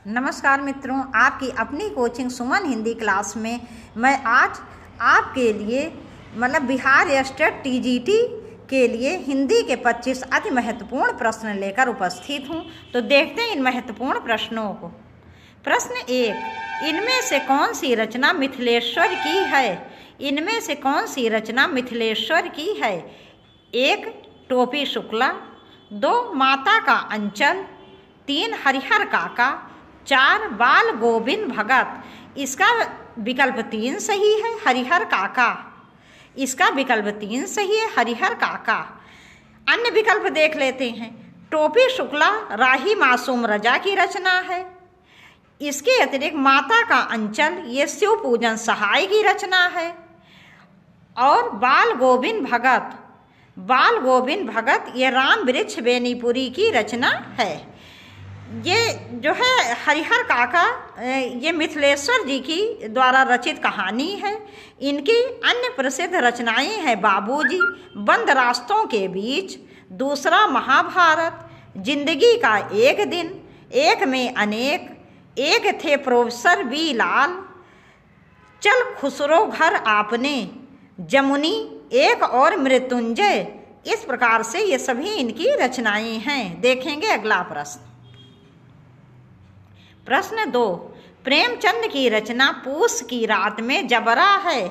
नमस्कार मित्रों, आपकी अपनी कोचिंग सुमन हिंदी क्लास में मैं आज आपके लिए बिहार स्टेट टीजीटी के लिए हिंदी के 25 अति महत्वपूर्ण प्रश्न लेकर उपस्थित हूँ। तो देखते हैं इन महत्वपूर्ण प्रश्नों को। प्रश्न 1, इनमें से कौन सी रचना मिथिलेश्वर की है? इनमें से कौन सी रचना मिथिलेश्वर की है? 1, टोपी शुक्ला, 2, माता का अंचल, 3, हरिहर काका, 4, बाल गोविंद भगत। इसका विकल्प 3 सही है, हरिहर काका। इसका विकल्प 3 सही है, हरिहर काका। अन्य विकल्प देख लेते हैं। टोपी शुक्ला राही मासूम रजा की रचना है। इसके अतिरिक्त माता का अंचल ये शिव पूजन सहाय की रचना है। और बाल गोविंद भगत ये राम वृक्ष बेनीपुरी की रचना है। ये जो है हरिहर काका ये मिथिलेश्वर जी की द्वारा रचित कहानी है। इनकी अन्य प्रसिद्ध रचनाएं हैं बाबूजी, बंद रास्तों के बीच, दूसरा महाभारत, जिंदगी का एक दिन, एक में अनेक, एक थे प्रोफेसर बी लाल, चल खुसरो घर आपने, जमुनी, एक और मृत्युंजय। इस प्रकार से ये सभी इनकी रचनाएं हैं। देखेंगे अगला प्रश्न। प्रश्न 2, प्रेमचंद की रचना पूस की रात में जबरा है।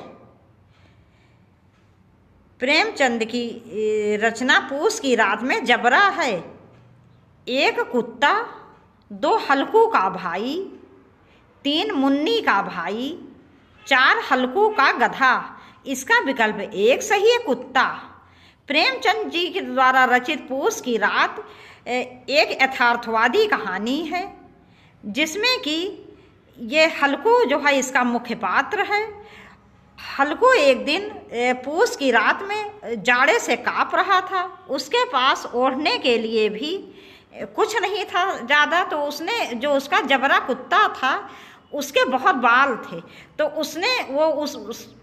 प्रेमचंद की रचना पूस की रात में जबरा है। 1, कुत्ता, 2, हल्कू का भाई, 3, मुन्नी का भाई, 4, हल्कू का गधा। इसका विकल्प 1 सही है, कुत्ता। प्रेमचंद जी के द्वारा रचित पूस की रात एक यथार्थवादी कहानी है, जिसमें कि ये हल्कू जो है इसका मुख्य पात्र है। हल्कू एक दिन पूस की रात में जाड़े से काँप रहा था। उसके पास ओढ़ने के लिए भी कुछ नहीं था ज़्यादा, तो उसने जो उसका जबरा कुत्ता था उसके बहुत बाल थे, तो उसने वो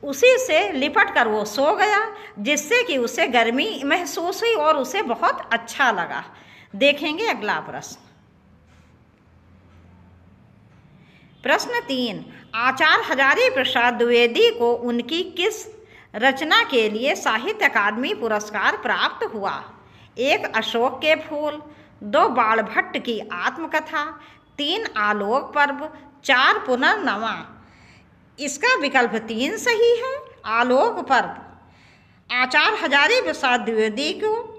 उसी से लिपट कर वो सो गया, जिससे कि उसे गर्मी महसूस हुई और उसे बहुत अच्छा लगा। देखेंगे अगला प्रश्न। प्रश्न 3, आचार्य हजारी प्रसाद द्विवेदी को उनकी किस रचना के लिए साहित्य अकादमी पुरस्कार प्राप्त हुआ? 1, अशोक के फूल, 2, बाणभट्ट की आत्मकथा, 3, आलोक पर्व, 4, पुनर्नवा। इसका विकल्प 3 सही है, आलोक पर्व। आचार्य हजारी प्रसाद द्विवेदी को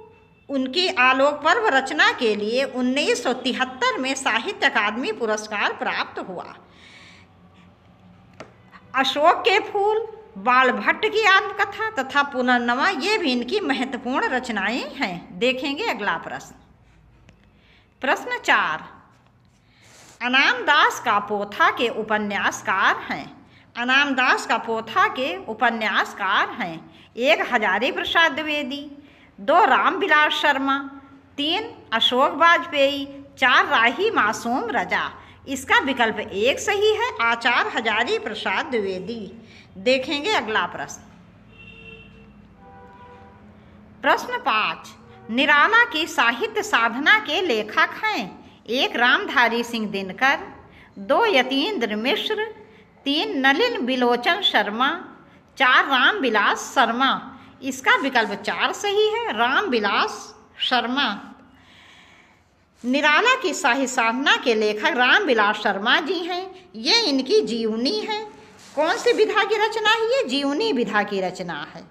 उनकी आलोक पर्व रचना के लिए 1973 में साहित्य अकादमी पुरस्कार प्राप्त हुआ। अशोक के फूल, बाणभट्ट की आत्मकथा तथा पुनर्नवा ये भी इनकी महत्वपूर्ण रचनाएं हैं। देखेंगे अगला प्रश्न। प्रश्न 4, अनामदास का पोथा के उपन्यासकार हैं। अनामदास का पोथा के उपन्यासकार हैं। 1, हजारी प्रसाद द्विवेदी, 2, रामविलास शर्मा, 3, अशोक वाजपेयी, 4, राही मासूम रजा। इसका विकल्प 1 सही है, आचार्य हजारी प्रसाद द्विवेदी। देखेंगे अगला प्रश्न। प्रश्न 5, निराला की साहित्य साधना के लेखक हैं। 1, रामधारी सिंह दिनकर, 2, यतीन्द्र मिश्र, 3, नलिन बिलोचन शर्मा, 4, रामविलास शर्मा। इसका विकल्प 4 सही है, रामविलास शर्मा। निराला की साहित्य साधना के लेखक रामविलास शर्मा जी हैं। ये इनकी जीवनी है। कौन सी विधा की रचना है? ये जीवनी विधा की रचना है।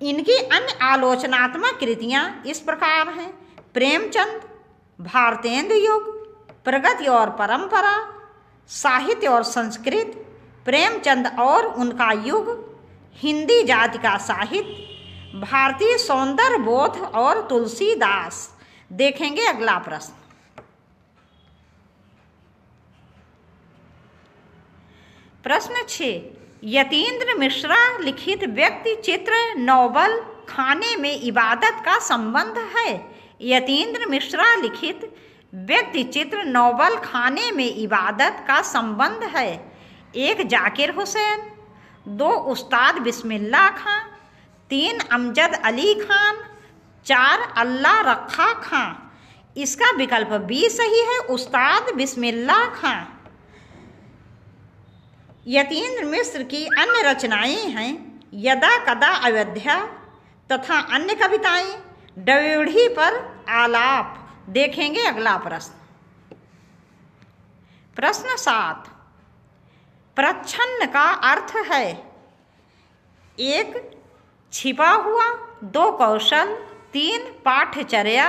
इनकी अन्य आलोचनात्मक कृतियाँ इस प्रकार हैं: प्रेमचंद, भारतेंदु युग, प्रगति और परंपरा, साहित्य और संस्कृत, प्रेमचंद और उनका युग, हिंदी जाति का साहित्य, भारतीय सौंदर्य बोध और तुलसीदास। देखेंगे अगला प्रश्न। प्रश्न 6, यतीन्द्र मिश्रा लिखित व्यक्ति चित्र नॉवल खाने में इबादत का संबंध है। यतीन्द्र मिश्रा लिखित व्यक्ति चित्र नॉवल खाने में इबादत का संबंध है। 1, जाकिर हुसैन, 2, उस्ताद बिस्मिल्लाह खां, 3, अमजद अली खान, 4, अल्लाह रखा खां। इसका विकल्प बी सही है, उस्ताद बिस्मिल्लाह खां। यतीन्द्र मिश्र की अन्य रचनाएं हैं यदा कदा अयोध्या तथा अन्य कविताएं, ड्योढ़ी पर आलाप। देखेंगे अगला प्रश्न। प्रश्न 7, प्रच्छन्न का अर्थ है 1 छिपा हुआ, 2 कौशल, 3 पाठचर्या,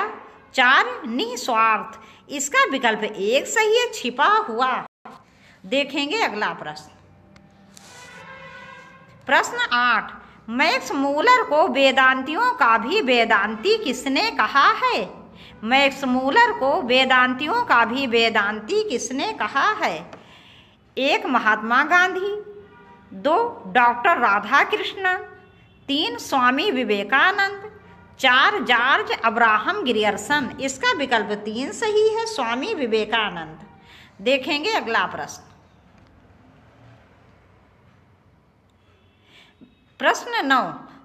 4 निस्वार्थ। इसका विकल्प 1 सही है, छिपा हुआ। देखेंगे अगला प्रश्न। प्रश्न 8, मैक्स मूलर को वेदांतियों का भी वेदांती किसने कहा है? मैक्स मूलर को वेदांतियों का भी वेदांती किसने कहा है? 1 Mahatma Gandhi, 2 doctor Radhakrishnan, 3 Swami Vivekananda, 4 George Abraham Grierson. इसका विकल्प 3 सही है, स्वामी विवेकानंद। देखेंगे अगला प्रश्न। प्रश्न 9,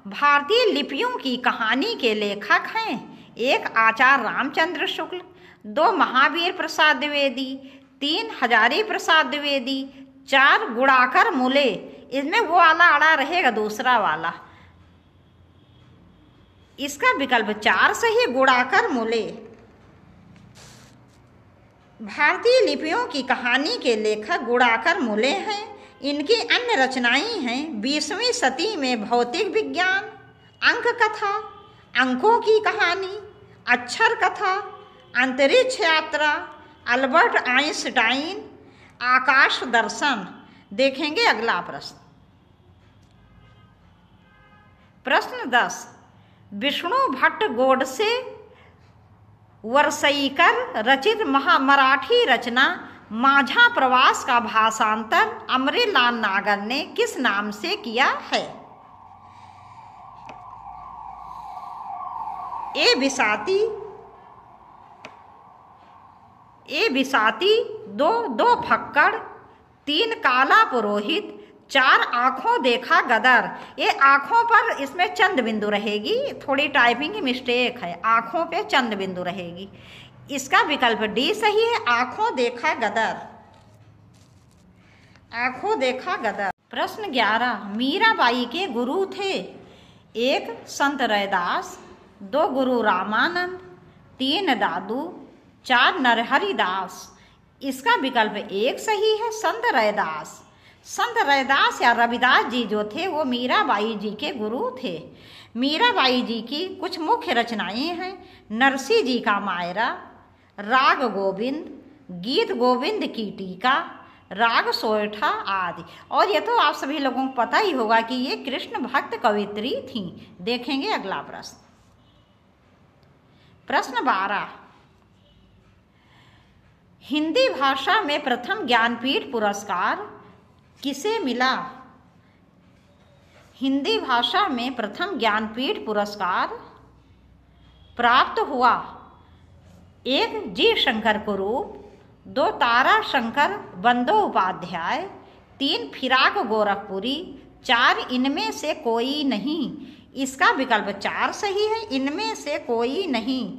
भारतीय लिपियों की कहानी के लेखक हैं 1 आचार्य रामचंद्र शुक्ल, 2 महावीर प्रसाद द्विवेदी, 3 हजारी प्रसाद द्विवेदी, 4 गुणाकर मुले। इसमें वो वाला अड़ा रहेगा, दूसरा वाला। इसका विकल्प 4 सही, गुणाकर मुले। भारतीय लिपियों की कहानी के लेखक गुणाकर मुले हैं। इनकी अन्य रचनाएं हैं 20वीं सदी में भौतिक विज्ञान, अंक कथा, अंकों की कहानी, अक्षर कथा, अंतरिक्ष यात्रा, अल्बर्ट आइंस्टाइन, आकाश दर्शन। देखेंगे अगला प्रश्न। प्रश्न 10, विष्णु भट्ट गोडसे वरसईकर रचित मराठी रचना माझा प्रवास का भाषांतर अमरीलाल नागर ने किस नाम से किया है? ए बिसाती, 2 फक्कड़, 3 काला पुरोहित, 4 आँखों देखा गदर। ये आँखों पर इसमें चंद बिंदु रहेगी, थोड़ी टाइपिंग की मिस्टेक है, आँखों पे चंद बिंदु रहेगी। इसका विकल्प डी सही है, आँखों देखा गदर। आँखों देखा गदर। प्रश्न 11, मीराबाई के गुरु थे 1 संत रैदास, 2 गुरु रामानंद, 3 दादू, 4 नरहरिदास। इसका विकल्प 1 सही है, संत रैदास। संत रैदास या रविदास जी जो थे वो मीराबाई जी के गुरु थे। मीराबाई जी की कुछ मुख्य रचनाएं हैं नरसी जी का मायरा, राग गोविंद, गीत गोविंद की टीका, राग सोरठा आदि। और ये तो आप सभी लोगों को पता ही होगा कि ये कृष्ण भक्त कवित्री थीं। देखेंगे अगला प्रश्न। प्रश्न 12, हिंदी भाषा में प्रथम ज्ञानपीठ पुरस्कार किसे मिला? हिंदी भाषा में प्रथम ज्ञानपीठ पुरस्कार प्राप्त हुआ 1 जी शंकर कुरूप, 2 तारा शंकर बंदोपाध्याय, 3 फिराक गोरखपुरी, 4 इनमें से कोई नहीं। इसका विकल्प 4 सही है, इनमें से कोई नहीं।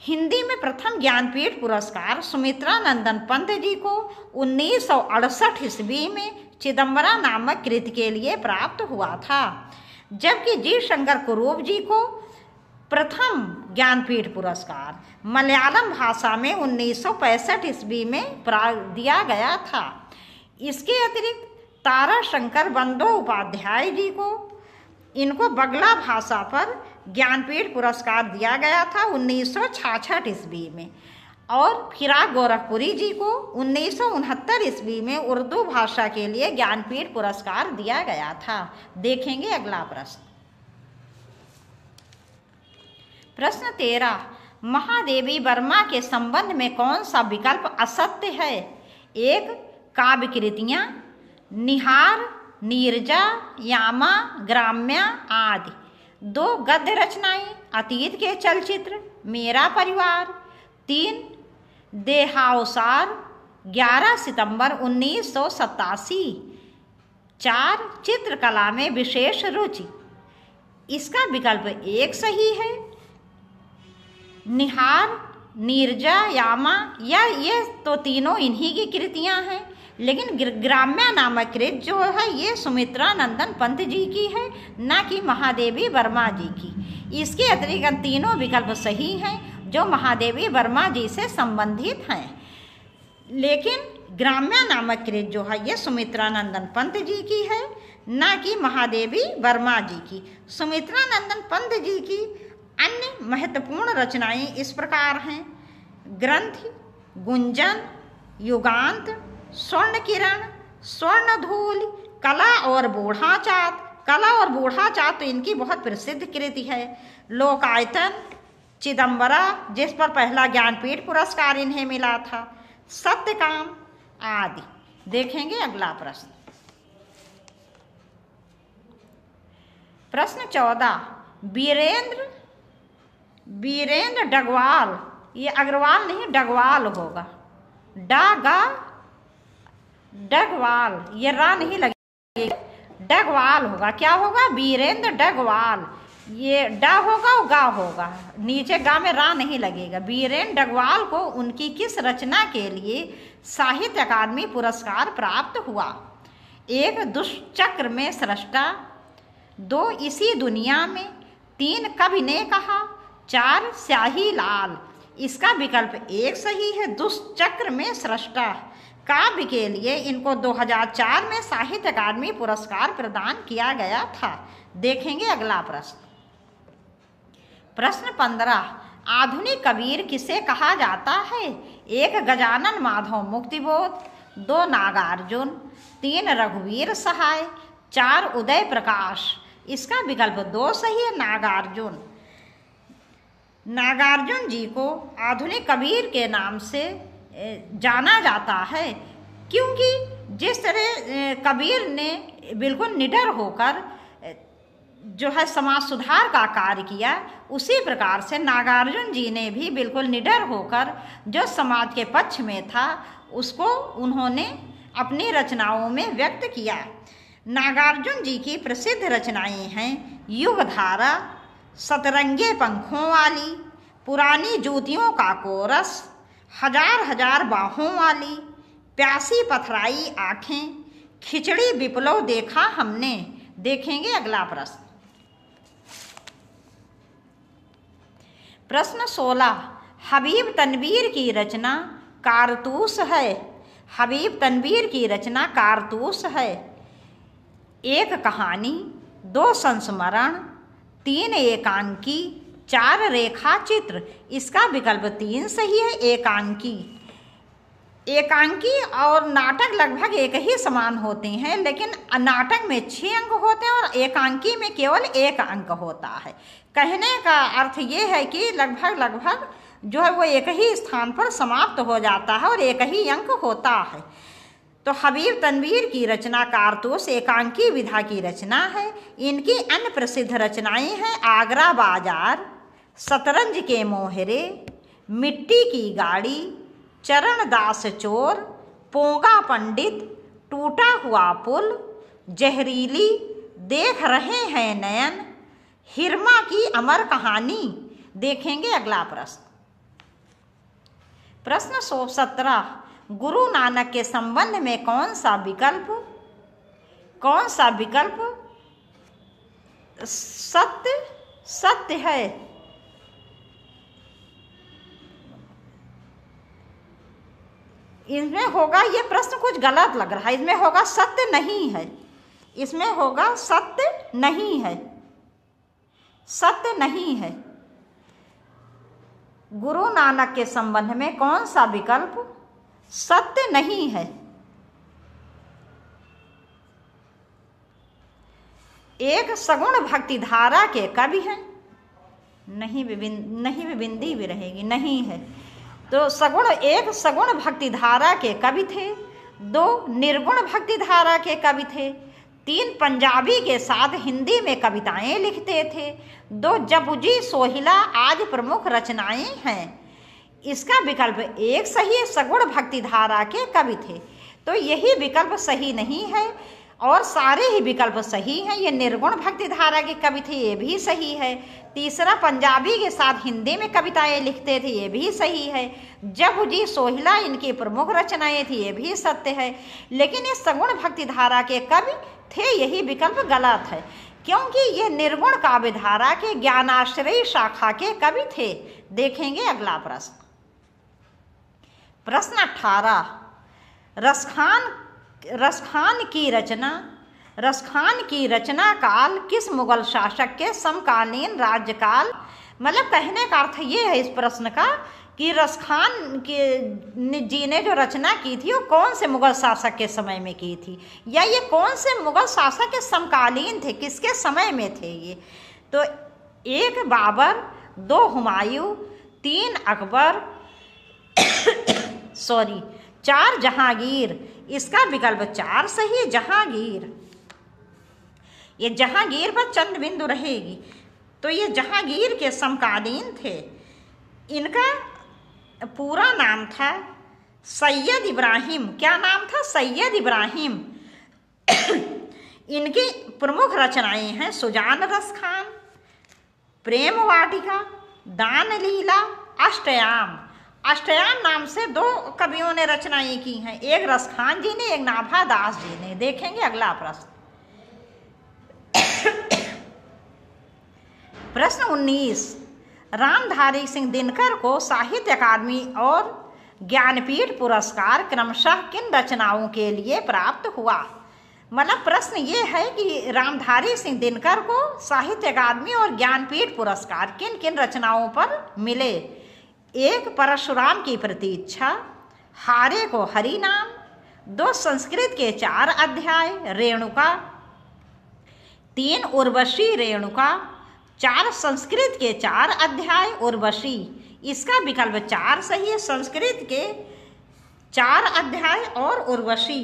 हिंदी में प्रथम ज्ञानपीठ पुरस्कार सुमित्रा नंदन पंत जी को 1968 ईस्वी में चिदम्बरा नामक कृति के लिए प्राप्त हुआ था, जबकि जी शंकर कुरूप जी को प्रथम ज्ञानपीठ पुरस्कार मलयालम भाषा में 1965 ईस्वी में दिया गया था। इसके अतिरिक्त तारा शंकर बंदोपाध्याय जी को इनको बगला भाषा पर ज्ञानपीठ पुरस्कार दिया गया था 1966 ईस्वी में, और फिराक गोरखपुरी जी को 1969 ईस्वी में उर्दू भाषा के लिए ज्ञानपीठ पुरस्कार दिया गया था। देखेंगे अगला प्रश्न। प्रश्न 13, महादेवी वर्मा के संबंध में कौन सा विकल्प असत्य है? 1 काव्य कृतियाँ, निहार, नीरजा, यामा, ग्राम्या आदि। 2 गद्य रचनाएं, अतीत के चलचित्र, मेरा परिवार। 3 देहावसार, 11 सितंबर 1987। 4 चित्रकला में विशेष रुचि। इसका विकल्प 1 सही है, निहार, नीरजा, यामा, ये तो तीनों इन्हीं की कृतियां हैं। लेकिन ग्राम्या नामक कृत जो है ये सुमित्रा नंदन पंत जी की है, ना कि महादेवी वर्मा जी की। इसके अतिरिक्त तीनों विकल्प सही हैं जो महादेवी वर्मा जी से संबंधित हैं। लेकिन ग्राम्या नामक कृत जो है ये सुमित्रा नंदन पंत जी की है, ना कि महादेवी वर्मा जी की। सुमित्रा नंदन पंत जी की अन्य महत्वपूर्ण रचनाएं इस प्रकार हैं: ग्रंथ, गुंजन, युगांत, स्वर्ण किरण, स्वर्णधूल, कला और बूढ़ा चात। कला और बूढ़ा चात तो इनकी बहुत प्रसिद्ध कृति है। लोकायतन, चिदंबरा जिस पर पहला ज्ञानपीठ पुरस्कार इन्हें मिला था, सत्यकाम आदि। देखेंगे अगला प्रश्न। प्रश्न 14, वीरेंद्र डगवाल, ये अग्रवाल नहीं डगवाल होगा, डगवाल, ये रा नहीं लगेगा, डगवाल होगा। क्या होगा? वीरेंद्र डगवाल। ये डा होगा और गा होगा, नीचे गा में रा नहीं लगेगा। वीरेंद्र डगवाल को उनकी किस रचना के लिए साहित्य अकादमी पुरस्कार प्राप्त हुआ? 1 दुष्चक्र में सृष्टा, 2 इसी दुनिया में, 3 कवि ने कहा, 4 स्याही लाल। इसका विकल्प 1 सही है, दुष्चक्र में सृष्टा। काव्य के लिए इनको 2004 में साहित्य अकादमी पुरस्कार प्रदान किया गया था। देखेंगे अगला प्रश्न। प्रश्न 15, आधुनिक कबीर किसे कहा जाता है? 1 गजानन माधव मुक्तिबोध, 2 नागार्जुन, 3 रघुवीर सहाय, 4 उदय प्रकाश। इसका विकल्प 2 सही है, नागार्जुन। नागार्जुन जी को आधुनिक कबीर के नाम से जाना जाता है, क्योंकि जिस तरह कबीर ने बिल्कुल निडर होकर जो है समाज सुधार का कार्य किया, उसी प्रकार से नागार्जुन जी ने भी बिल्कुल निडर होकर जो समाज के पक्ष में था उसको उन्होंने अपनी रचनाओं में व्यक्त किया। नागार्जुन जी की प्रसिद्ध रचनाएं हैं युगधारा, सतरंगे पंखों वाली, पुरानी जूतियों का कोरस, हजार हजार बाहों वाली, प्यासी पथराई आँखें, खिचड़ी विप्लव देखा हमने। देखेंगे अगला प्रश्न। प्रश्न 16, हबीब तनवीर की रचना कारतूस है। हबीब तनवीर की रचना कारतूस है। 1 कहानी, 2 संस्मरण, 3 एकांकी, 4 रेखा चित्र। इसका विकल्प 3 सही है, एकांकी। एकांकी और नाटक लगभग एक ही समान होते हैं, लेकिन नाटक में 6 अंक होते हैं और एकांकी में केवल 1 अंक होता है। कहने का अर्थ ये है कि लगभग जो है वो एक ही स्थान पर समाप्त हो जाता है और एक ही अंक होता है। तो हबीब तनवीर की रचना कारतूस एकांकी विधा की रचना है। इनकी अन्य प्रसिद्ध रचनाएं हैं आगरा बाजार, शतरंज के मोहरे, मिट्टी की गाड़ी, चरणदास चोर, पोंगा पंडित, टूटा हुआ पुल, जहरीली, देख रहे हैं नयन, हिरमा की अमर कहानी। देखेंगे अगला प्रश्न। प्रश्न 17, गुरु नानक के संबंध में कौन सा विकल्प सत्य है? इसमें होगा, ये प्रश्न कुछ गलत लग रहा है, इसमें होगा सत्य नहीं है, इसमें होगा सत्य नहीं है, सत्य नहीं है। गुरु नानक के संबंध में कौन सा विकल्प सत्य नहीं है? 1 सगुण भक्ति धारा के कवि हैं, नहीं विबिंदी भी रहेगी, नहीं है। तो 1 सगुण भक्ति धारा के कवि थे, 2 निर्गुण भक्ति धारा के कवि थे, 3 पंजाबी के साथ हिंदी में कविताएं लिखते थे, 2 जपुजी सोहिला आज प्रमुख रचनाएं हैं। इसका विकल्प 1 सही है, सगुण भक्ति धारा के कवि थे। तो यही विकल्प सही नहीं है। और सारे ही विकल्प सही हैं। ये निर्गुण भक्ति धारा की कवि थे, ये भी सही है। तीसरा, पंजाबी के साथ हिंदी में कविताएं लिखते थे, ये भी सही है। जगजी सोहिला इनकी प्रमुख रचनाएं थी, ये भी सत्य है। लेकिन ये सगुण भक्ति धारा के कवि थे, यही विकल्प गलत है, क्योंकि ये निर्गुण काव्य धारा के ज्ञानाश्रयी शाखा के कवि थे। देखेंगे अगला प्रश्न। प्रश्न 18, रसखान की रचना काल किस मुगल शासक के समकालीन राज्यकाल, मतलब कहने का अर्थ ये है इस प्रश्न का कि रसखान जी ने जो रचना की थी वो कौन से मुगल शासक के समय में की थी, या ये कौन से मुगल शासक के समकालीन थे, किसके समय में थे ये। तो 1 बाबर, 2 हुमायूं, 3 अकबर 4 जहांगीर। इसका विकल्प 4 सही है, जहांगीर। ये जहांगीर पर चंद्र बिंदु रहेगी, तो ये जहांगीर के समकालीन थे। इनका पूरा नाम था सैयद इब्राहिम। क्या नाम था? सैयद इब्राहिम। इनकी प्रमुख रचनाएं हैं सुजान रसखान, प्रेम वाटिका, दान लीला, अष्टयाम। अष्टयाम नाम से 2 कवियों ने रचनाएं की हैं, एक रसखान जी ने, एक नाभा दास जी ने। देखेंगे अगला प्रश्न। प्रश्न 19, रामधारी सिंह दिनकर को साहित्य अकादमी और ज्ञानपीठ पुरस्कार क्रमशः किन रचनाओं के लिए प्राप्त हुआ। मतलब प्रश्न ये है कि रामधारी सिंह दिनकर को साहित्य अकादमी और ज्ञानपीठ पुरस्कार किन किन रचनाओं पर मिले। 1 परशुराम की प्रतीक्षा, हारे को हरि नाम, 2 संस्कृत के 4 अध्याय रेणुका, 3 उर्वशी रेणुका, 4 संस्कृत के 4 अध्याय उर्वशी। इसका विकल्प 4 सही है, संस्कृत के 4 अध्याय और उर्वशी।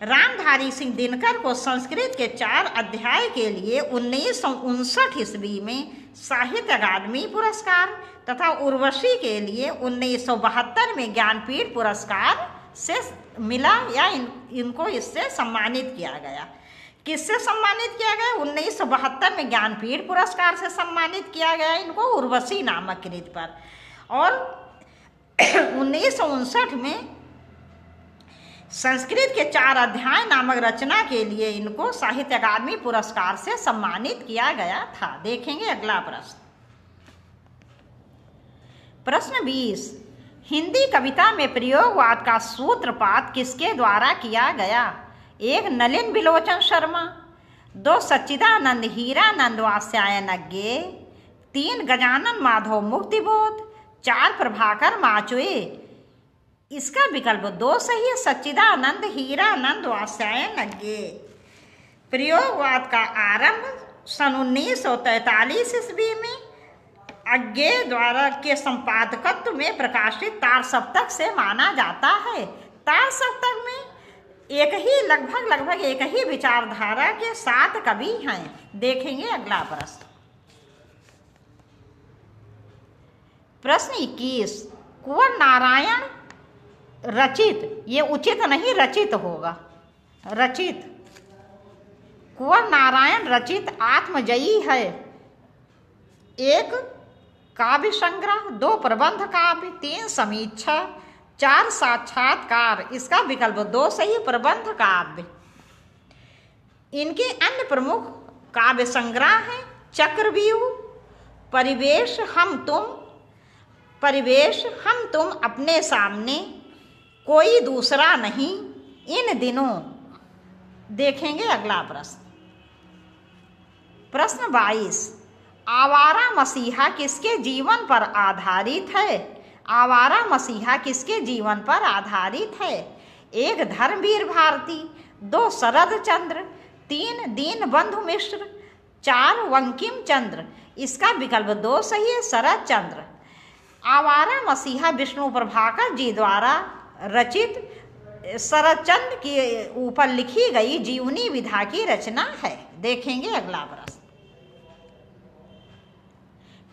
रामधारी सिंह दिनकर को संस्कृत के 4 अध्याय के लिए 1959 ईस्वी में साहित्य अकादमी पुरस्कार तथा उर्वशी के लिए 1972 में ज्ञानपीठ पुरस्कार से मिला, या इनको इससे सम्मानित किया गया। किससे सम्मानित किया गया? 1972 में ज्ञानपीठ पुरस्कार से सम्मानित किया गया इनको, उर्वशी नामक कृति पर। और 1959 में संस्कृत के 4 अध्याय नामक रचना के लिए इनको साहित्य अकादमी पुरस्कार से सम्मानित किया गया था। देखेंगे अगला प्रश्न। प्रश्न 20, हिंदी कविता में प्रयोगवाद का सूत्रपात किसके द्वारा किया गया। 1 नलिन बिलोचन शर्मा, 2 सच्चिदानंद हीरानंद वात्स्यायनज्ञे, 3 गजानन माधव मुक्तिबोध, 4 प्रभाकर माचुए। इसका विकल्प 2 सही है, सच्चिदानंद हीरानंद वात्स्यायनज्ञे। प्रयोगवाद का आरंभ सन 1943 ईस्वी में अज्ञे द्वारा के संपादकत्व में प्रकाशित तार सप्तक से माना जाता है। तार सप्तक में लगभग एक ही विचारधारा के 7 कवि हैं। देखेंगे अगला प्रश्न। प्रश्न 21, कुंवर नारायण रचित, ये उचित नहीं रचित होगा, रचित। कुंवर नारायण रचित आत्मजयी है 1 काव्य संग्रह, 2 प्रबंध काव्य, 3 समीक्षा, 4 साक्षात्कार। इसका विकल्प 2 सही, प्रबंध काव्य। इनके अन्य प्रमुख काव्य संग्रह हैं चक्रव्यूह, परिवेश हम तुम अपने सामने, कोई दूसरा नहीं, इन दिनों। देखेंगे अगला प्रश्न। प्रश्न 22, आवारा मसीहा किसके जीवन पर आधारित है। आवारा मसीहा किसके जीवन पर आधारित है। 1 धर्मवीर भारती, 2 शरद चंद्र, 3 दीनबंधु मिश्र, 4 बंकिम चंद्र। इसका विकल्प 2 सही है, शरद चंद्र। आवारा मसीहा विष्णु प्रभाकर जी द्वारा रचित शरदचंद्र के ऊपर लिखी गई जीवनी विधा की रचना है। देखेंगे अगला प्रश्न।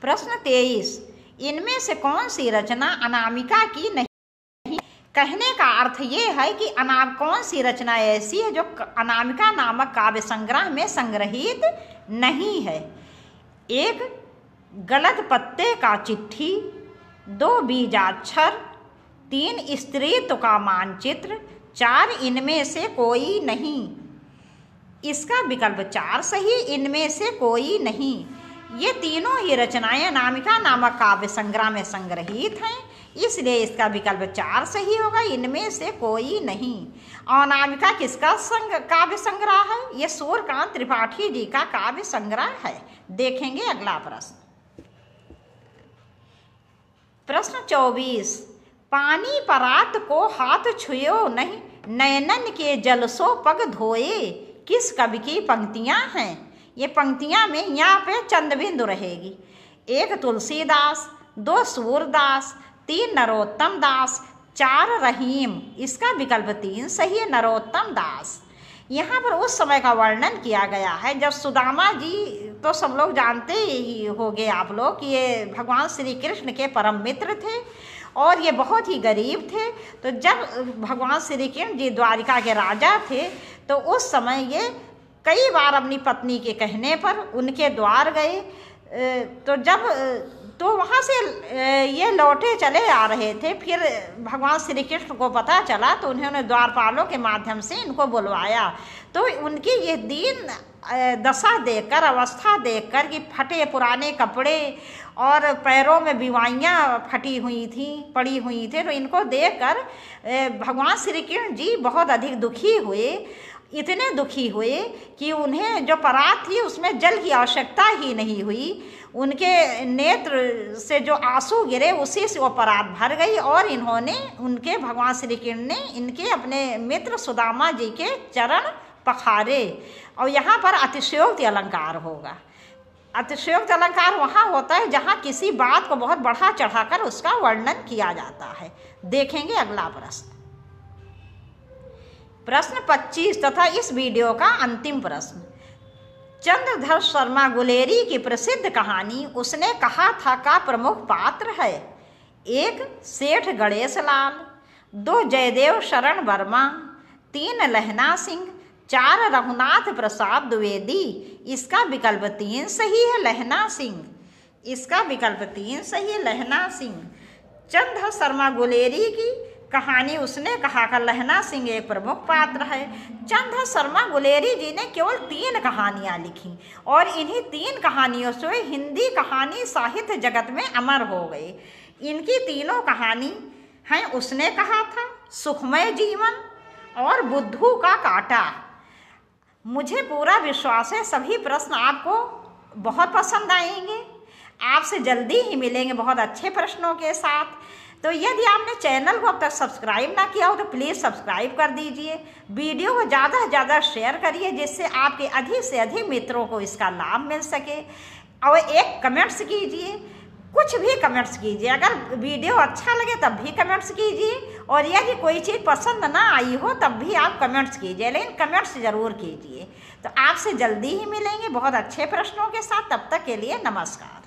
प्रश्न 23, इनमें से कौन सी रचना अनामिका की नहीं कहने का अर्थ ये है कि कौन सी रचना ऐसी है जो अनामिका नामक काव्य संग्रह में संग्रहित नहीं है। 1 गलत पत्ते का चिट्ठी, 2 बीजाक्षर, 3 स्त्रीत्व का मानचित्र, 4 इनमें से कोई नहीं। इसका विकल्प 4 सही, इनमें से कोई नहीं। ये तीनों ही रचनाएं अनामिका नामक काव्य संग्रह में संग्रहित हैं, इसलिए इसका विकल्प 4 सही होगा, इनमें से कोई नहीं। अनामिका किसका काव्य संग्रह है? ये सूर्यकांत त्रिपाठी जी का काव्य संग्रह है। देखेंगे अगला प्रश्न। प्रश्न 24, पानी परात को हाथ छुयो नहीं, नयनन के जल सो पग धोए, किस कवि की पंक्तियां हैं? ये पंक्तियां में यहाँ पे चंद्रबिंदु रहेगी। 1 तुलसीदास, 2 सूरदास, 3 नरोत्तम दास, 4 रहीम। इसका विकल्प 3 सही है, नरोत्तम दास। यहाँ पर उस समय का वर्णन किया गया है जब सुदामा जी, तो सब लोग जानते ही होंगे आप लोग कि ये भगवान श्री कृष्ण के परम मित्र थे और ये बहुत ही गरीब थे। तो जब भगवान श्री कृष्ण जी द्वारिका के राजा थे तो उस समय ये कई बार अपनी पत्नी के कहने पर उनके द्वार गए। तो वहाँ से ये लौटे चले आ रहे थे। फिर भगवान श्री कृष्ण को पता चला तो उन्होंने द्वारपालों के माध्यम से इनको बुलवाया। तो उनकी ये दीन दशा देखकर, अवस्था देखकर कि फटे पुराने कपड़े और पैरों में बीमारियाँ फटी हुई थी, पड़ी हुई थी, तो इनको देखकर भगवान श्री कृष्ण जी बहुत अधिक दुखी हुए। इतने दुखी हुए कि उन्हें जो परात थी उसमें जल की आवश्यकता ही नहीं हुई। उनके नेत्र से जो आंसू गिरे उसी से वो परात भर गई और इन्होंने, उनके भगवान श्री कृष्ण ने इनके अपने मित्र सुदामा जी के चरण पखारे। और यहाँ पर अतिशयोक्ति अलंकार होगा। अतिशयोक्ति अलंकार वहाँ होता है जहाँ किसी बात को बहुत बढ़ा चढ़ाकर उसका वर्णन किया जाता है। देखेंगे अगला प्रश्न। प्रश्न 25 तथा इस वीडियो का अंतिम प्रश्न। चंद्रधर शर्मा गुलेरी की प्रसिद्ध कहानी उसने कहा था का प्रमुख पात्र है। 1 सेठ गणेश लाल, 2 जयदेव शरण वर्मा, 3 लहना सिंह, 4 रघुनाथ प्रसाद द्विवेदी। इसका विकल्प 3 सही है, लहना सिंह। इसका विकल्प 3 सही है, लहना सिंह। चंद्रधर शर्मा गुलेरी की कहानी उसने कहा का लहना सिंह एक प्रमुख पात्र है। चंद्रधर शर्मा गुलेरी जी ने केवल 3 कहानियाँ लिखी और इन्हीं 3 कहानियों से हिंदी कहानी साहित्य जगत में अमर हो गई। इनकी तीनों कहानी हैं उसने कहा था, सुखमय जीवन और बुद्धू का कांटा। मुझे पूरा विश्वास है सभी प्रश्न आपको बहुत पसंद आएंगे। आपसे जल्दी ही मिलेंगे बहुत अच्छे प्रश्नों के साथ। तो यदि आपने चैनल को अब तक सब्सक्राइब ना किया हो तो प्लीज़ सब्सक्राइब कर दीजिए। वीडियो को ज़्यादा से ज़्यादा शेयर करिए जिससे आपके अधिक से अधिक मित्रों को इसका लाभ मिल सके। और एक कमेंट्स कीजिए, कुछ भी कमेंट्स कीजिए। अगर वीडियो अच्छा लगे तब भी कमेंट्स कीजिए और यदि कोई चीज़ पसंद ना आई हो तब भी आप कमेंट्स कीजिए, लेकिन कमेंट्स ज़रूर कीजिए। तो आपसे जल्दी ही मिलेंगे बहुत अच्छे प्रश्नों के साथ। तब तक के लिए नमस्कार।